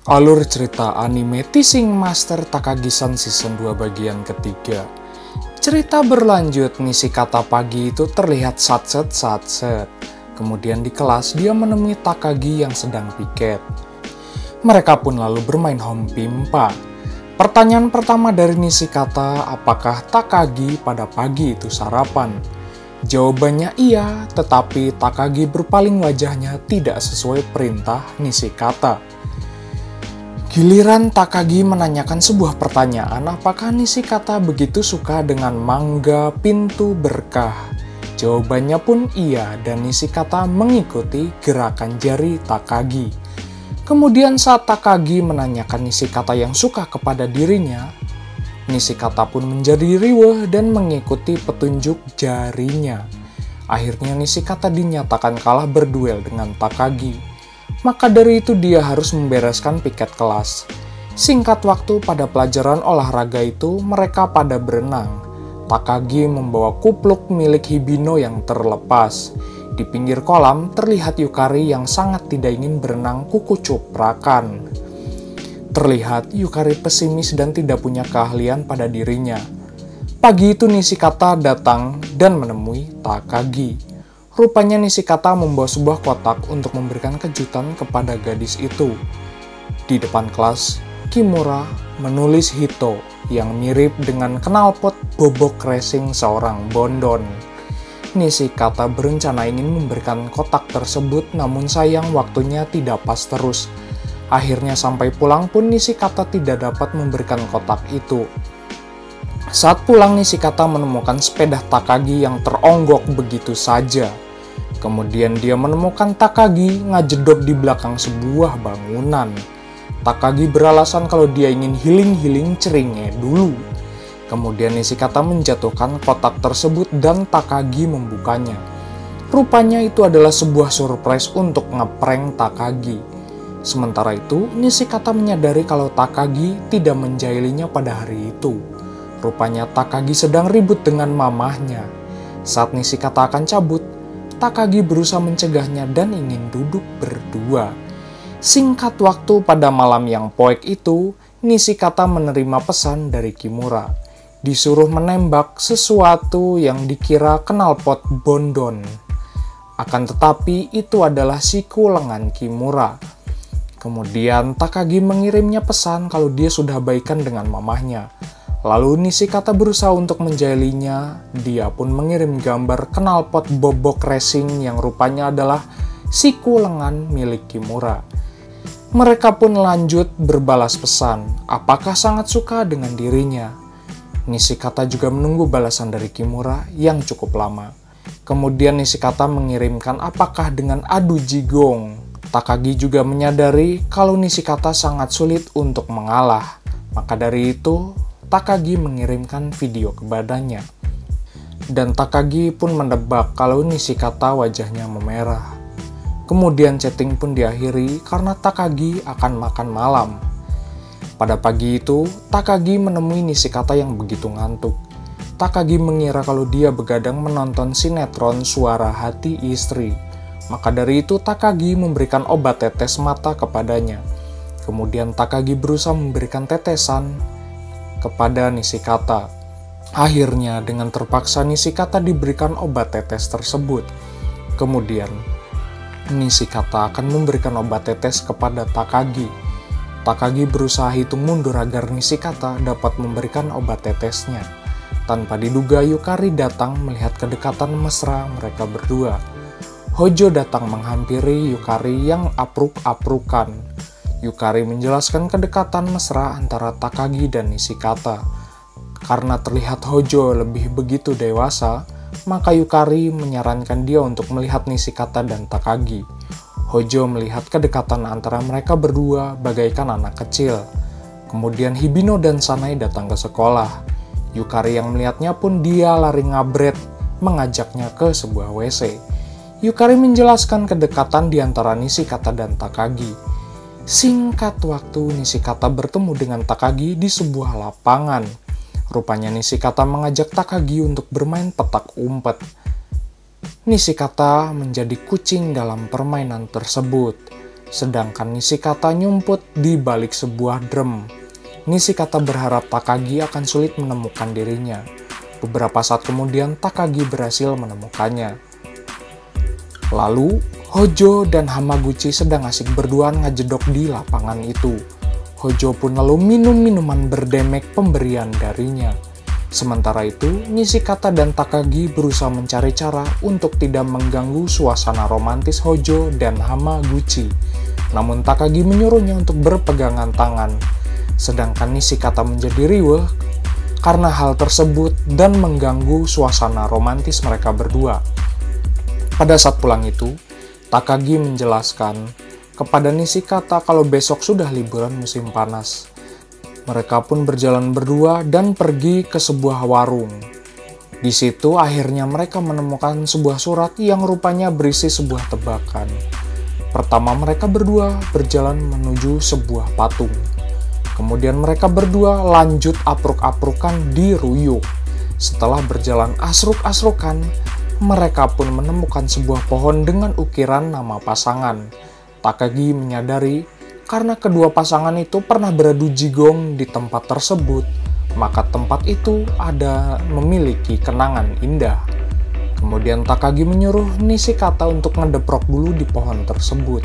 Alur cerita anime Teaching Master Takagi-san Season 2 bagian ketiga. Cerita berlanjut, Nishikata pagi itu terlihat satset. Kemudian di kelas dia menemui Takagi yang sedang piket. Mereka pun lalu bermain home pimpa. Pertanyaan pertama dari Nishikata, apakah Takagi pada pagi itu sarapan? Jawabannya iya, tetapi Takagi berpaling wajahnya tidak sesuai perintah Nishikata. Giliran Takagi menanyakan sebuah pertanyaan, apakah Nishikata begitu suka dengan manga pintu berkah? Jawabannya pun iya, dan Nishikata mengikuti gerakan jari Takagi. Kemudian saat Takagi menanyakan Nishikata yang suka kepada dirinya, Nishikata pun menjadi riweuh dan mengikuti petunjuk jarinya. Akhirnya Nishikata dinyatakan kalah berduel dengan Takagi. Maka dari itu dia harus membereskan piket kelas. Singkat waktu pada pelajaran olahraga itu mereka pada berenang. Takagi membawa kupluk milik Hibino yang terlepas. Di pinggir kolam terlihat Yukari yang sangat tidak ingin berenang kukucuprakan. Terlihat Yukari pesimis dan tidak punya keahlian pada dirinya. Pagi itu Nishikata datang dan menemui Takagi. Rupanya Nishikata membawa sebuah kotak untuk memberikan kejutan kepada gadis itu. Di depan kelas, Kimura menulis Hito yang mirip dengan knalpot bobok racing seorang bondon. Nishikata berencana ingin memberikan kotak tersebut, namun sayang waktunya tidak pas terus. Akhirnya sampai pulang pun Nishikata tidak dapat memberikan kotak itu. Saat pulang Nishikata menemukan sepeda Takagi yang teronggok begitu saja. Kemudian dia menemukan Takagi ngajedok di belakang sebuah bangunan. Takagi beralasan kalau dia ingin healing ceringnya dulu. Kemudian Nishikata menjatuhkan kotak tersebut dan Takagi membukanya. Rupanya itu adalah sebuah surprise untuk ngeprank Takagi. Sementara itu, Nishikata menyadari kalau Takagi tidak menjahilinya pada hari itu. Rupanya Takagi sedang ribut dengan mamahnya. Saat Nishikata akan cabut, Takagi berusaha mencegahnya dan ingin duduk berdua. Singkat waktu pada malam yang poek itu, Nishikata menerima pesan dari Kimura. Disuruh menembak sesuatu yang dikira knalpot bondon. Akan tetapi itu adalah siku lengan Kimura. Kemudian Takagi mengirimnya pesan kalau dia sudah baikan dengan mamahnya. Lalu Nishikata berusaha untuk menjahilinya, dia pun mengirim gambar knalpot bobok racing yang rupanya adalah siku lengan milik Kimura. Mereka pun lanjut berbalas pesan, apakah sangat suka dengan dirinya. Nishikata juga menunggu balasan dari Kimura yang cukup lama. Kemudian Nishikata mengirimkan apakah dengan adu jigong. Takagi juga menyadari kalau Nishikata sangat sulit untuk mengalah. Maka dari itu, Takagi mengirimkan video kepadanya. Dan Takagi pun menebak kalau Nishikata wajahnya memerah. Kemudian chatting pun diakhiri karena Takagi akan makan malam. Pada pagi itu, Takagi menemui Nishikata yang begitu ngantuk. Takagi mengira kalau dia begadang menonton sinetron Suara Hati Istri. Maka dari itu Takagi memberikan obat tetes mata kepadanya. Kemudian Takagi berusaha memberikan tetesan kepada Nishikata. Akhirnya dengan terpaksa Nishikata diberikan obat tetes tersebut. Kemudian Nishikata akan memberikan obat tetes kepada Takagi. Takagi berusaha hitung mundur agar Nishikata dapat memberikan obat tetesnya. Tanpa diduga Yukari datang melihat kedekatan mesra mereka berdua. Hojo datang menghampiri Yukari yang apruk-aprukan. Yukari menjelaskan kedekatan mesra antara Takagi dan Nishikata. Karena terlihat Hojo lebih begitu dewasa, maka Yukari menyarankan dia untuk melihat Nishikata dan Takagi. Hojo melihat kedekatan antara mereka berdua bagaikan anak kecil. Kemudian Hibino dan Sanai datang ke sekolah. Yukari yang melihatnya pun dia lari ngabret, mengajaknya ke sebuah WC. Yukari menjelaskan kedekatan di antara Nishikata dan Takagi. Singkat waktu, Nishikata bertemu dengan Takagi di sebuah lapangan. Rupanya Nishikata mengajak Takagi untuk bermain petak umpet. Nishikata menjadi kucing dalam permainan tersebut. sedangkan Nishikata nyumput di balik sebuah drum. Nishikata berharap Takagi akan sulit menemukan dirinya. Beberapa saat kemudian Takagi berhasil menemukannya. Lalu, Hojo dan Hamaguchi sedang asik berduaan ngajedok di lapangan itu. Hojo pun lalu minum minuman berdemek pemberian darinya. Sementara itu, Nishikata dan Takagi berusaha mencari cara untuk tidak mengganggu suasana romantis Hojo dan Hamaguchi. Namun Takagi menyuruhnya untuk berpegangan tangan. Sedangkan Nishikata menjadi riweuh karena hal tersebut dan mengganggu suasana romantis mereka berdua. Pada saat pulang itu, Takagi menjelaskan kepada Nishikata kalau besok sudah liburan musim panas. Mereka pun berjalan berdua dan pergi ke sebuah warung. Di situ akhirnya mereka menemukan sebuah surat yang rupanya berisi sebuah tebakan. Pertama mereka berdua berjalan menuju sebuah patung. Kemudian mereka berdua lanjut apruk-aprukan di ruyuk. Setelah berjalan asruk-asrukan, mereka pun menemukan sebuah pohon dengan ukiran nama pasangan. Takagi menyadari karena kedua pasangan itu pernah beradu jigong di tempat tersebut, maka tempat itu memiliki kenangan indah. Kemudian Takagi menyuruh Nishikata untuk ngedeprok dulu di pohon tersebut.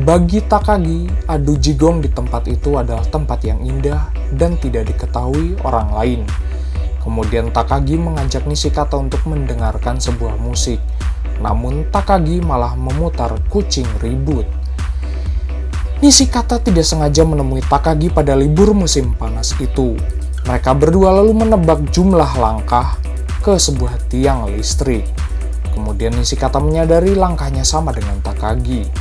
Bagi Takagi, adu jigong di tempat itu adalah tempat yang indah dan tidak diketahui orang lain. Kemudian Takagi mengajak Nishikata untuk mendengarkan sebuah musik. Namun Takagi malah memutar kucing ribut. Nishikata tidak sengaja menemui Takagi pada libur musim panas itu. Mereka berdua lalu menebak jumlah langkah ke sebuah tiang listrik. Kemudian Nishikata menyadari langkahnya sama dengan Takagi.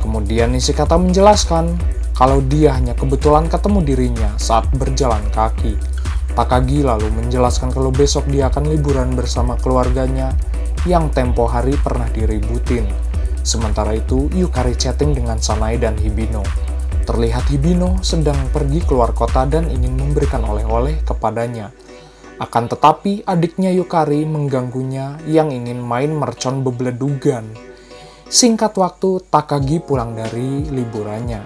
Kemudian Nishikata menjelaskan kalau dia hanya kebetulan ketemu dirinya saat berjalan kaki. Takagi lalu menjelaskan kalau besok dia akan liburan bersama keluarganya yang tempo hari pernah diributin. Sementara itu, Yukari chatting dengan Sanae dan Hibino. Terlihat Hibino sedang pergi keluar kota dan ingin memberikan oleh-oleh kepadanya. Akan tetapi, adiknya Yukari mengganggunya yang ingin main mercon bebeledugan. Singkat waktu, Takagi pulang dari liburannya.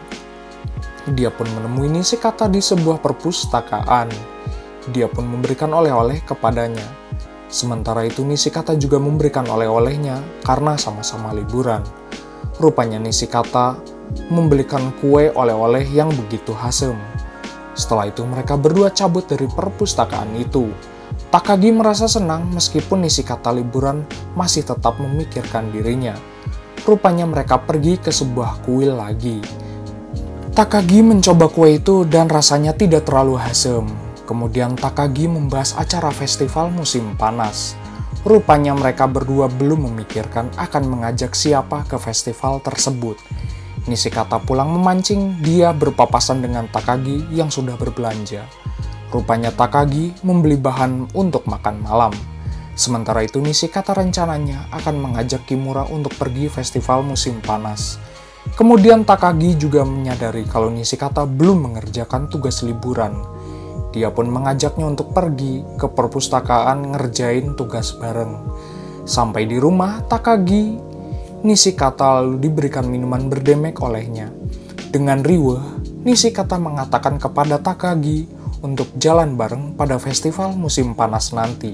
Dia pun menemui Nishikata di sebuah perpustakaan. Dia pun memberikan oleh-oleh kepadanya. Sementara itu Nishikata juga memberikan oleh-olehnya karena sama-sama liburan. Rupanya Nishikata membelikan kue oleh-oleh yang begitu asem. Setelah itu mereka berdua cabut dari perpustakaan itu. Takagi merasa senang meskipun Nishikata liburan masih tetap memikirkan dirinya. Rupanya mereka pergi ke sebuah kuil lagi. Takagi mencoba kue itu dan rasanya tidak terlalu asem. Kemudian Takagi membahas acara festival musim panas. Rupanya mereka berdua belum memikirkan akan mengajak siapa ke festival tersebut. Nishikata pulang memancing, dia berpapasan dengan Takagi yang sudah berbelanja. Rupanya Takagi membeli bahan untuk makan malam. Sementara itu Nishikata rencananya akan mengajak Kimura untuk pergi festival musim panas. Kemudian Takagi juga menyadari kalau Nishikata belum mengerjakan tugas liburan. Dia pun mengajaknya untuk pergi ke perpustakaan ngerjain tugas bareng. Sampai di rumah Takagi, Nishikata lalu diberikan minuman berdemek olehnya. Dengan riweuh, Nishikata mengatakan kepada Takagi untuk jalan bareng pada festival musim panas nanti.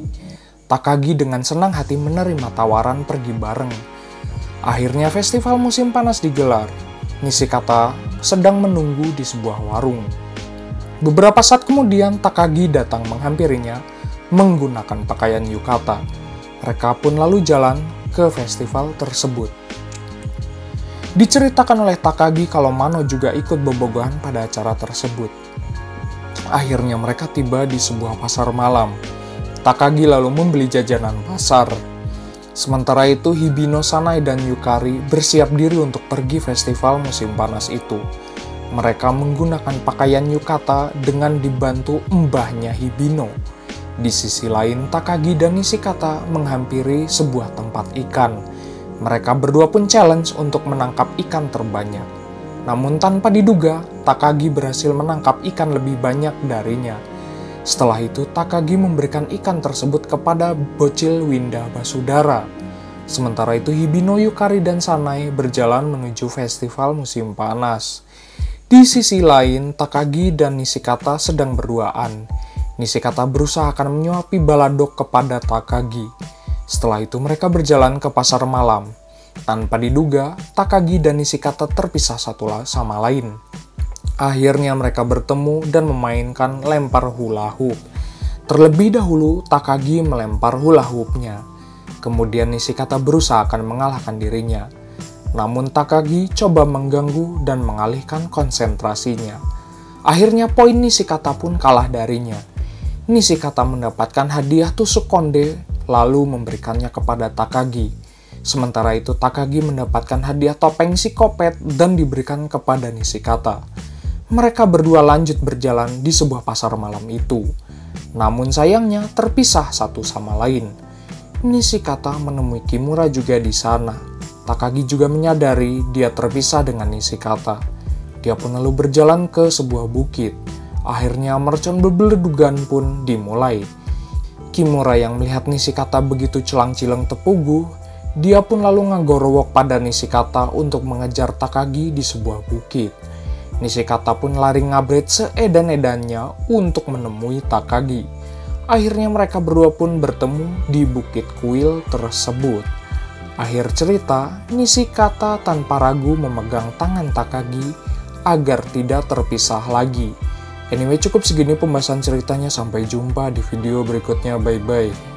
Takagi dengan senang hati menerima tawaran pergi bareng. Akhirnya festival musim panas digelar. Nishikata sedang menunggu di sebuah warung. Beberapa saat kemudian, Takagi datang menghampirinya menggunakan pakaian yukata. Mereka pun lalu jalan ke festival tersebut. Diceritakan oleh Takagi kalau Mano juga ikut bobogohan pada acara tersebut. Akhirnya mereka tiba di sebuah pasar malam. Takagi lalu membeli jajanan pasar. Sementara itu, Hibino, Sanae, dan Yukari bersiap diri untuk pergi festival musim panas itu. Mereka menggunakan pakaian yukata dengan dibantu mbahnya Hibino. Di sisi lain, Takagi dan Nishikata menghampiri sebuah tempat ikan. Mereka berdua pun challenge untuk menangkap ikan terbanyak. Namun tanpa diduga, Takagi berhasil menangkap ikan lebih banyak darinya. Setelah itu, Takagi memberikan ikan tersebut kepada bocil Winda Basudara. Sementara itu Hibino, Yukari, dan Sanae berjalan menuju festival musim panas. Di sisi lain, Takagi dan Nishikata sedang berduaan. Nishikata berusaha akan menyuapi baladok kepada Takagi. Setelah itu mereka berjalan ke pasar malam. Tanpa diduga, Takagi dan Nishikata terpisah satu sama lain. Akhirnya mereka bertemu dan memainkan lempar hula hoop. Terlebih dahulu, Takagi melempar hula hoopnya. Kemudian Nishikata berusaha akan mengalahkan dirinya. Namun Takagi coba mengganggu dan mengalihkan konsentrasinya. Akhirnya poin Nishikata pun kalah darinya. Nishikata mendapatkan hadiah tusuk konde lalu memberikannya kepada Takagi. Sementara itu Takagi mendapatkan hadiah topeng psikopat dan diberikan kepada Nishikata. Mereka berdua lanjut berjalan di sebuah pasar malam itu. Namun sayangnya terpisah satu sama lain. Nishikata menemui Kimura juga di sana. Takagi juga menyadari dia terpisah dengan Nishikata. Dia pun lalu berjalan ke sebuah bukit. Akhirnya mercon berbeledugan pun dimulai. Kimura yang melihat Nishikata begitu celang-cileng tepuguh, dia pun lalu ngagorowok pada Nishikata untuk mengejar Takagi di sebuah bukit. Nishikata pun lari ngabret seedan-edannya untuk menemui Takagi. Akhirnya mereka berdua pun bertemu di bukit kuil tersebut. Akhir cerita, Nishikata tanpa ragu memegang tangan Takagi agar tidak terpisah lagi. Anyway, cukup segini pembahasan ceritanya. Sampai jumpa di video berikutnya. Bye-bye.